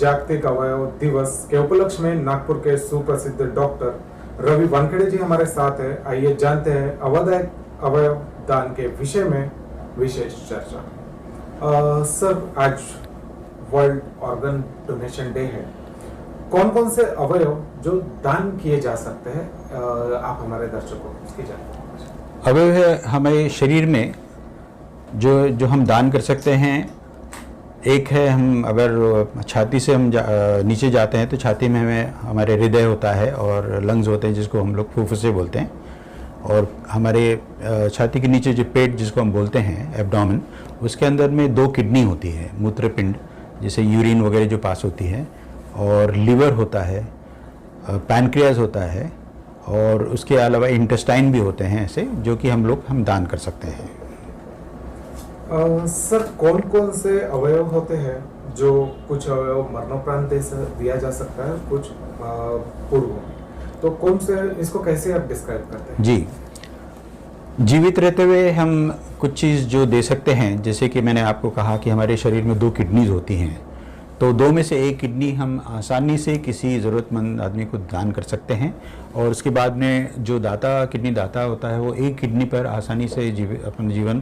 जागतिक अवयव दिवस के उपलक्ष्य में नागपुर के सुप्रसिद्ध डॉक्टर रवि वानखेड़े जी हमारे साथ है। आइए जानते हैं अवयव दान के विषय में विशेष चर्चा। सर, आज वर्ल्ड ऑर्गन डोनेशन डे है। कौन कौन से अवयव जो दान किए जा सकते हैं, आप हमारे दर्शकों को इसकी जानकारी। अवयव है हमारे शरीर में जो हम दान कर सकते हैं। एक है, हम अगर छाती से हम नीचे जाते हैं तो छाती में हमें हमारे हृदय होता है और लंग्स होते हैं जिसको हम लोग फुफ्फुसे बोलते हैं। और हमारे छाती के नीचे जो पेट जिसको हम बोलते हैं एब्डोमेन, उसके अंदर में 2 किडनी होती है, मूत्रपिंड जैसे यूरिन वगैरह जो पास होती है, और लिवर होता है, पैनक्रियाज होता है, और उसके अलावा इंटेस्टाइन भी होते हैं ऐसे, जो कि हम दान कर सकते हैं। सर, कौन कौन से अवयव होते हैं जो कुछ अवयव मरणोपरांत दिया जा सकता है, कुछ पूर्व में, तो कौन से, इसको कैसे आप डिस्क्राइब करते हैं? जी, जीवित रहते हुए हम कुछ चीज़ जो दे सकते हैं, जैसे कि मैंने आपको कहा कि हमारे शरीर में 2 किडनीज होती हैं, तो 2 में से 1 किडनी हम आसानी से किसी ज़रूरतमंद आदमी को दान कर सकते हैं। और उसके बाद में जो किडनी दाता होता है वो 1 किडनी पर आसानी से अपना जीवन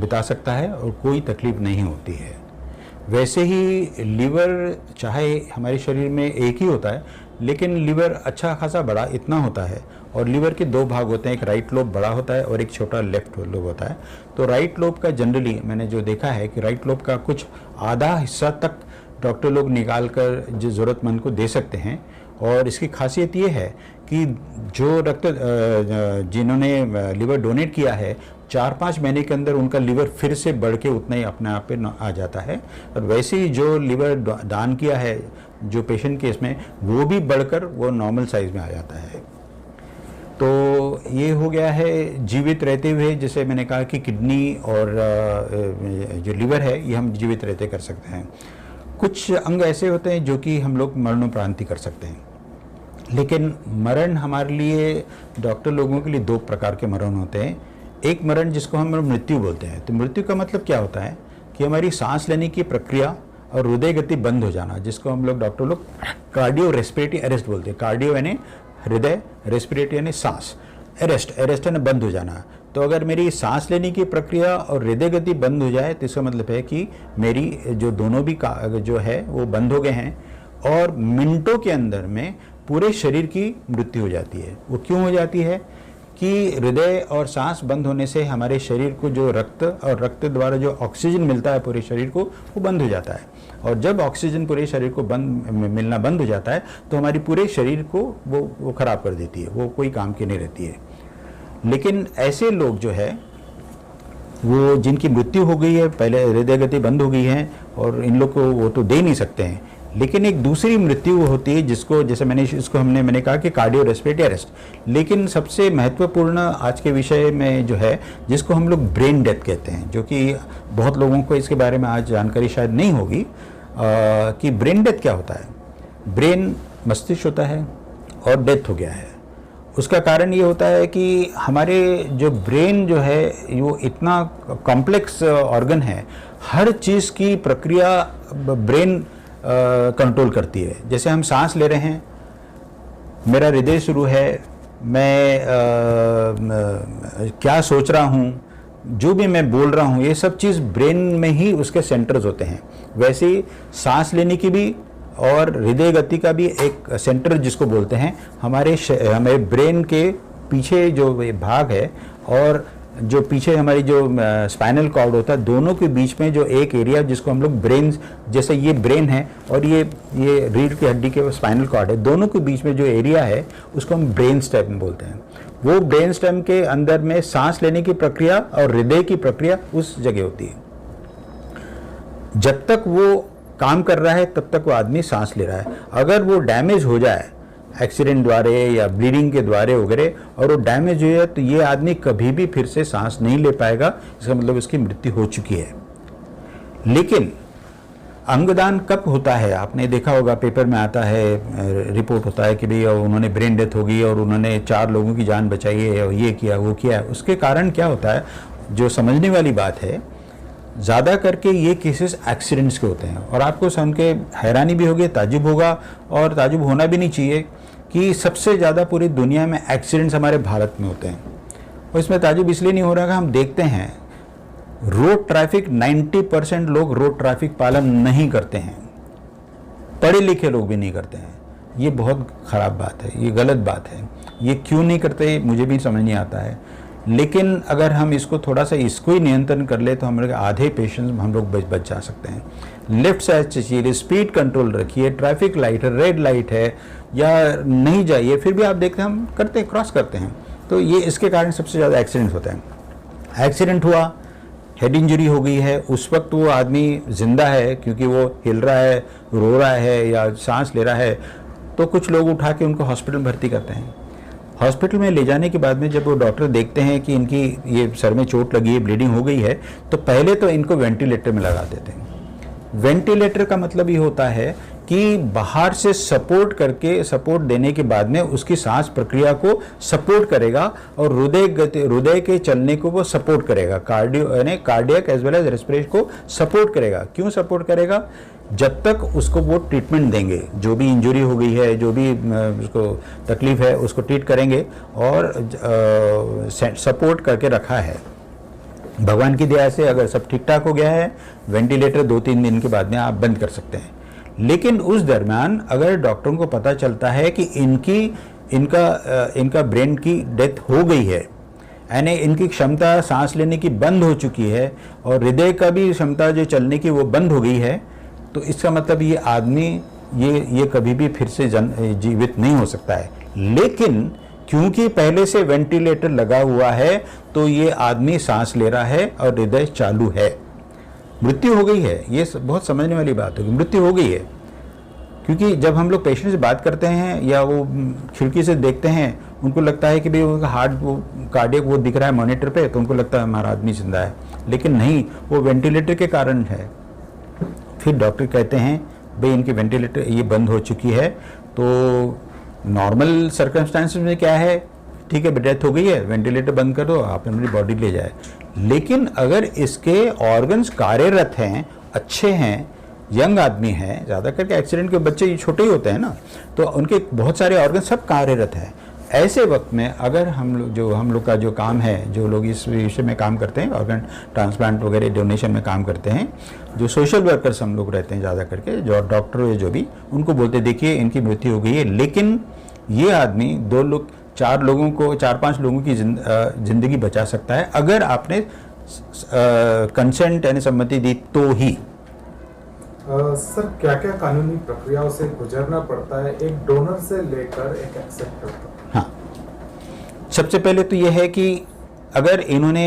बिता सकता है और कोई तकलीफ नहीं होती है। वैसे ही लिवर, चाहे हमारे शरीर में एक ही होता है, लेकिन लिवर अच्छा खासा बड़ा इतना होता है, और लिवर के 2 भाग होते हैं, एक राइट लोब बड़ा होता है और एक छोटा लेफ्ट लोब होता है। तो राइट लोब का जनरली मैंने जो देखा है कि राइट लोब का कुछ आधा हिस्सा तक डॉक्टर लोग निकाल कर जो ज़रूरतमंद को दे सकते हैं। और इसकी खासियत ये है कि जो जिन्होंने लिवर डोनेट किया है, 4-5 महीने के अंदर उनका लिवर फिर से बढ़ के उतना ही अपने आप पे आ जाता है। और वैसे ही जो लिवर दान किया है जो पेशेंट के इसमें, वो भी बढ़कर वो नॉर्मल साइज में आ जाता है। तो ये हो गया है जीवित रहते हुए। जैसे मैंने कहा कि किडनी और जो लिवर है ये हम जीवित रहते कर सकते हैं। कुछ अंग ऐसे होते हैं जो कि हम लोग मरणोपरांति कर सकते हैं, लेकिन मरण हमारे लिए, डॉक्टर लोगों के लिए 2 प्रकार के मरण होते हैं। एक मरण जिसको हम मृत्यु बोलते हैं। तो मृत्यु का मतलब क्या होता है कि हमारी सांस लेने की प्रक्रिया और हृदय गति बंद हो जाना, जिसको हम लोग डॉक्टर लोग कार्डियो रेस्पिरेटरी अरेस्ट बोलते हैं। कार्डियो यानी हृदय, रेस्पिरेटरी यानी सांस, अरेस्ट यानी बंद हो जाना। तो अगर मेरी सांस लेने की प्रक्रिया और हृदय गति बंद हो जाए तो इसका मतलब है कि मेरी जो दोनों भी जो है वो बंद हो गए हैं, और मिनटों के अंदर में पूरे शरीर की मृत्यु हो जाती है। वो क्यों हो जाती है कि हृदय और सांस बंद होने से हमारे शरीर को जो रक्त और रक्त द्वारा जो ऑक्सीजन मिलता है पूरे शरीर को, वो बंद हो जाता है। और जब ऑक्सीजन पूरे शरीर को मिलना बंद हो जाता है तो हमारी पूरे शरीर को वो खराब कर देती है, वो कोई काम की नहीं रहती है। लेकिन ऐसे लोग जो है वो जिनकी मृत्यु हो गई है, पहले हृदय गति बंद हो गई है, और इन लोग को वो तो दे नहीं सकते हैं। लेकिन एक दूसरी मृत्यु होती है जिसको, जैसे मैंने कहा कि कार्डियो रेस्पिरेटरी अरेस्ट। लेकिन सबसे महत्वपूर्ण आज के विषय में जो है, जिसको हम लोग ब्रेन डेथ कहते हैं, जो कि बहुत लोगों को इसके बारे में आज जानकारी शायद नहीं होगी कि ब्रेन डेथ क्या होता है। ब्रेन मस्तिष्क होता है और डेथ हो गया है। उसका कारण ये होता है कि हमारे जो ब्रेन जो है वो इतना कॉम्प्लेक्स ऑर्गन है, हर चीज़ की प्रक्रिया ब्रेन कंट्रोल करती है। जैसे हम सांस ले रहे हैं, मेरा हृदय शुरू है, मैं क्या सोच रहा हूँ, जो भी मैं बोल रहा हूँ, ये सब चीज़ ब्रेन में ही उसके सेंटर्स होते हैं। वैसे ही सांस लेने की भी और हृदय गति का भी एक सेंटर जिसको बोलते हैं, हमारे ब्रेन के पीछे जो भाग है और जो पीछे हमारी जो स्पाइनल कॉर्ड होता है, दोनों के बीच में जो एक एरिया जिसको हम लोग ब्रेन, जैसे ये ब्रेन है और ये रीढ़ की हड्डी के स्पाइनल कॉर्ड है, दोनों के बीच में जो एरिया है उसको हम ब्रेन स्टेम बोलते हैं। वो ब्रेन स्टेम के अंदर में सांस लेने की प्रक्रिया और हृदय की प्रक्रिया उस जगह होती है। जब तक वो काम कर रहा है तब तक वो आदमी सांस ले रहा है। अगर वो डैमेज हो जाए एक्सीडेंट द्वारा या ब्लीडिंग के द्वारा वगैरह, और वो डैमेज हो जाए, तो ये आदमी कभी भी फिर से सांस नहीं ले पाएगा। इसका मतलब उसकी मृत्यु हो चुकी है। लेकिन अंगदान कब होता है, आपने देखा होगा पेपर में आता है, रिपोर्ट होता है कि भाई उन्होंने ब्रेन डेथ हो गई और उन्होंने 4 लोगों की जान बचाई है और ये किया वो किया। उसके कारण क्या होता है, जो समझने वाली बात है ज़्यादा करके ये केसेस एक्सीडेंट्स के होते हैं। और आपको सुन के हैरानी भी होगी, ताजुब होगा, और ताजुब होना भी नहीं चाहिए कि सबसे ज़्यादा पूरी दुनिया में एक्सीडेंट्स हमारे भारत में होते हैं। और इसमें ताजुब इसलिए नहीं हो रहा कि हम देखते हैं रोड ट्रैफिक, 90% लोग रोड ट्रैफिक पालन नहीं करते हैं, पढ़े लिखे लोग भी नहीं करते हैं। ये बहुत ख़राब बात है, ये गलत बात है। ये क्यों नहीं करते मुझे भी समझ नहीं आता है, लेकिन अगर हम इसको थोड़ा सा इसको ही नियंत्रण कर ले तो हम लोग आधे पेशेंट्स हम लोग बच जा सकते हैं। लेफ्ट साइड से चलिए, स्पीड कंट्रोल रखिए, ट्रैफिक लाइट है, रेड लाइट है या नहीं जाइए, फिर भी आप देखते हैं हम करते हैं, क्रॉस करते हैं। तो ये इसके कारण सबसे ज़्यादा एक्सीडेंट होता है। एक्सीडेंट हुआ, हेड इंजरी हो गई है, उस वक्त वो आदमी जिंदा है क्योंकि वो हिल रहा है, रो रहा है या सांस ले रहा है, तो कुछ लोग उठा के उनको हॉस्पिटल भर्ती करते हैं। हॉस्पिटल में ले जाने के बाद में जब वो डॉक्टर देखते हैं कि इनकी ये सर में चोट लगी है, ब्लीडिंग हो गई है, तो पहले तो इनको वेंटिलेटर में लगा देते हैं। वेंटिलेटर का मतलब ये होता है कि बाहर से सपोर्ट देने के बाद में उसकी सांस प्रक्रिया को सपोर्ट करेगा और हृदय के चलने को वो सपोर्ट करेगा, cardiac as well as respiration को सपोर्ट करेगा। क्यों सपोर्ट करेगा? जब तक उसको वो ट्रीटमेंट देंगे, जो भी इंजरी हो गई है, जो भी उसको तकलीफ है, उसको ट्रीट करेंगे और सपोर्ट करके रखा है। भगवान की दया से अगर सब ठीक ठाक हो गया है, वेंटिलेटर 2-3 दिन के बाद में आप बंद कर सकते हैं। लेकिन उस दरमियान अगर डॉक्टरों को पता चलता है कि इनका ब्रेन की डेथ हो गई है, यानी इनकी क्षमता सांस लेने की बंद हो चुकी है और हृदय का भी क्षमता जो चलने की वो बंद हो गई है, तो इसका मतलब ये आदमी ये कभी भी फिर से जीवित नहीं हो सकता है। लेकिन क्योंकि पहले से वेंटिलेटर लगा हुआ है तो ये आदमी सांस ले रहा है और हृदय चालू है। मृत्यु हो गई है, ये बहुत समझने वाली बात होगी, मृत्यु हो गई है। क्योंकि जब हम लोग पेशेंट से बात करते हैं या वो खिड़की से देखते हैं, उनको लगता है कि भाई उनका हार्ट वो कार्डियक वो दिख रहा है मॉनिटर पे, तो उनको लगता है हमारा आदमी जिंदा है, लेकिन नहीं, वो वेंटिलेटर के कारण है। फिर डॉक्टर कहते हैं भाई इनकी वेंटिलेटर ये बंद हो चुकी है, तो नॉर्मल सर्कमस्टांसेस में क्या है, ठीक है डेथ हो गई है, वेंटिलेटर बंद कर दो, आप अपनी बॉडी ले जाए। लेकिन अगर इसके ऑर्गन्स कार्यरत हैं, अच्छे हैं, यंग आदमी है, ज़्यादा करके एक्सीडेंट के बच्चे छोटे ही होते हैं ना, तो उनके बहुत सारे ऑर्गन सब कार्यरत हैं। ऐसे वक्त में अगर हम लोग का जो काम है, जो लोग इस विषय में काम करते हैं, ऑर्गन ट्रांसप्लांट वगैरह डोनेशन में काम करते हैं, जो सोशल वर्कर्स हम लोग रहते हैं ज़्यादा करके, जो डॉक्टर जो भी, उनको बोलते देखिए इनकी मृत्यु हो गई है, लेकिन ये आदमी 4-5 लोगों की जिंदगी बचा सकता है अगर आपने कंसेंट यानी सम्मति दी तो ही। सर क्या क्या कानूनी प्रक्रियाओं से गुजरना पड़ता है एक डोनर से लेकर एक एक्सेप्टर तक? हाँ, सबसे पहले तो यह है कि अगर इन्होंने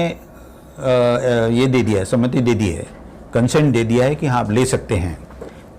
ये दे दिया है, सम्मति दे दी है, कंसेंट दे दिया है कि हाँ आप ले सकते हैं,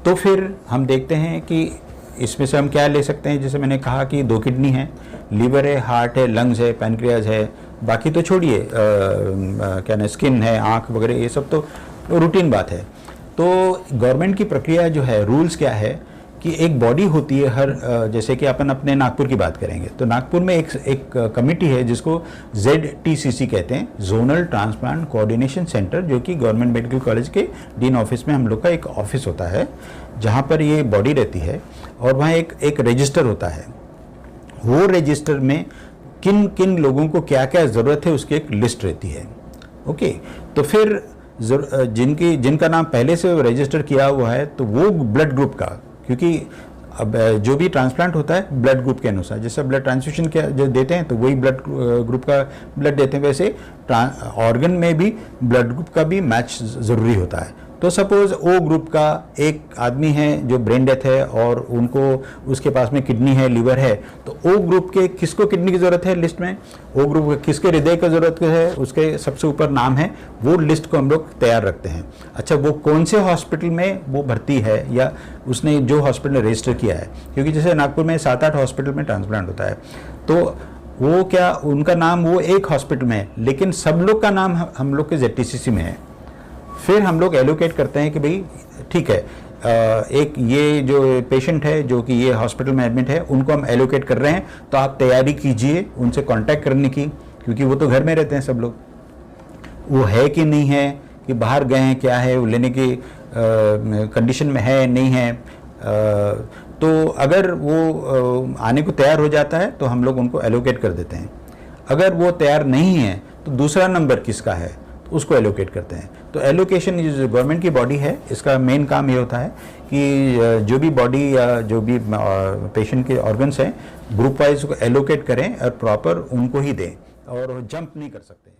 तो फिर हम देखते हैं कि इसमें से हम क्या ले सकते हैं। जैसे मैंने कहा कि 2 किडनी है, लीवर है, हार्ट है, लंग्स है, पैनक्रियाज है, बाकी तो छोड़िए क्या ना स्किन है, आँख वगैरह, ये सब तो रूटीन बात है। तो गवर्नमेंट की प्रक्रिया जो है, रूल्स क्या है कि एक बॉडी होती है हर जैसे कि अपन अपने नागपुर की बात करेंगे तो नागपुर में एक कमेटी है जिसको ZTCC कहते हैं, जोनल ट्रांसप्लांट कोऑर्डिनेशन सेंटर, जो कि गवर्नमेंट मेडिकल कॉलेज के डीन ऑफिस में हम लोग का एक ऑफिस होता है, जहाँ पर ये बॉडी रहती है और वहाँ एक रजिस्टर होता है। वो रजिस्टर में किन किन लोगों को क्या क्या ज़रूरत है उसकी एक लिस्ट रहती है। ओके, तो फिर जिनका नाम पहले से रजिस्टर किया हुआ है तो वो ब्लड ग्रुप का, क्योंकि अब जो भी ट्रांसप्लांट होता है ब्लड ग्रुप के अनुसार, जैसे ब्लड ट्रांसफ्यूजन क्या जो देते हैं तो वही ब्लड ग्रुप का ब्लड देते हैं, वैसे ऑर्गन में भी ब्लड ग्रुप का भी मैच ज़रूरी होता है। तो सपोज ओ ग्रुप का एक आदमी है जो ब्रेन डेथ है और उनको उसके पास में किडनी है, लीवर है, तो ओ ग्रुप के किसको किडनी की ज़रूरत है लिस्ट में, ओ ग्रुप किसके हृदय की ज़रूरत है उसके सबसे ऊपर नाम है, वो लिस्ट को हम लोग तैयार रखते हैं। अच्छा, वो कौन से हॉस्पिटल में वो भर्ती है या उसने जो हॉस्पिटल रजिस्टर किया है, क्योंकि जैसे नागपुर में 7-8 हॉस्पिटल में ट्रांसप्लांट होता है, तो वो क्या उनका नाम वो एक हॉस्पिटल में है, लेकिन सब लोग का नाम हम लोग के ZTCC में है। फिर हम लोग एलोकेट करते हैं कि भाई ठीक है, एक ये जो पेशेंट है जो कि ये हॉस्पिटल में एडमिट है, उनको हम एलोकेट कर रहे हैं, तो आप तैयारी कीजिए उनसे कांटेक्ट करने की, क्योंकि वो तो घर में रहते हैं सब लोग, वो है कि नहीं है, कि बाहर गए हैं क्या है, वो लेने की कंडीशन में है नहीं है। तो अगर वो आने को तैयार हो जाता है तो हम लोग उनको एलोकेट कर देते हैं। अगर वो तैयार नहीं है तो दूसरा नंबर किसका है तो उसको एलोकेट करते हैं। तो एलोकेशन जो गवर्नमेंट की बॉडी है, इसका मेन काम ये होता है कि जो भी बॉडी या जो भी पेशेंट के ऑर्गन्स हैं ग्रुप वाइज को एलोकेट करें और प्रॉपर उनको ही दें, और जंप नहीं कर सकते।